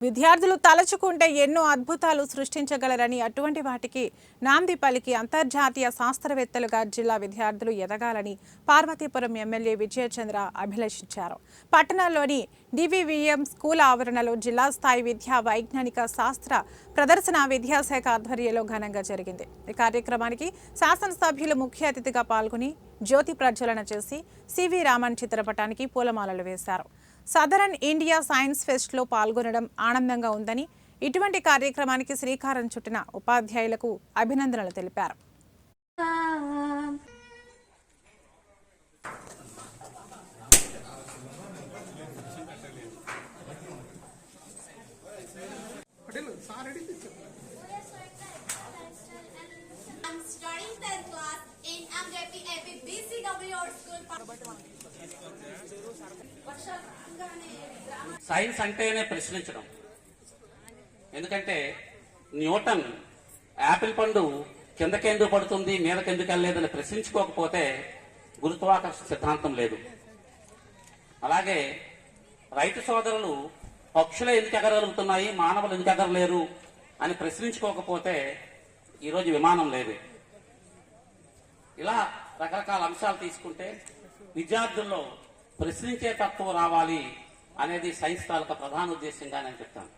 విద్యార్థులు తలచుకుంటే ఎన్నో అద్భుతాలు సృష్టించగలరని, అటువంటి వాటికి నాంది పలికి అంతర్జాతీయ శాస్త్రవేత్తలుగా జిల్లా విద్యార్థులు ఎదగాలని పార్వతీపురం ఎమ్మెల్యే విజయచంద్ర అభిలషించారు. పట్టణంలోని డివివిఎం స్కూల్ ఆవరణలో జిల్లా స్థాయి విద్యా వైజ్ఞానిక శాస్త్ర ప్రదర్శన విద్యాశాఖ ఆధ్వర్యంలో ఘనంగా జరిగింది. ఈ కార్యక్రమానికి శాసనసభ్యులు ముఖ్య అతిథిగా పాల్గొని జ్యోతి ప్రజ్వలన చేసి సివి రామన్ చిత్రపటానికి పూలమాలలు వేశారు. సదరన్ ఇండియా సైన్స్ ఫెస్ట్ లో పాల్గొనడం ఆనందంగా ఉందని, ఇటువంటి కార్యక్రమానికి శ్రీకారం చుట్టిన ఉపాధ్యాయులకు అభినందనలు తెలిపారు. సైన్స్ అంటేనే ప్రశ్నించడం. ఎందుకంటే న్యూటన్ యాపిల్ పండు కిందకెందుకు పడుతుంది మీదకెందుకు వెళ్ళలేదని ప్రశ్నించుకోకపోతే గురుత్వాకర్షణ సిద్ధాంతం లేదు. అలాగే రైతు సోదరులు పక్షులు ఎందుకు ఎగరగలుగుతున్నాయి మానవులు ఎందుకు ఎగరలేరు అని ప్రశ్నించుకోకపోతే ఈరోజు విమానం లేదు. ఇలా రకరకాల అంశాలు తీసుకుంటే విద్యార్థుల్లో ప్రశ్నించే తత్వం రావాలి అనేది సైన్స్ తాలూకా ప్రధాన ఉద్దేశంగా నేను చెప్తాను.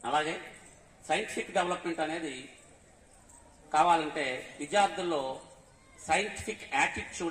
అలాగే సైంటిఫిక్ డెవలప్మెంట్ అనేది కావాలంటే విద్యార్థుల్లో సైంటిఫిక్ యాటిట్యూడ్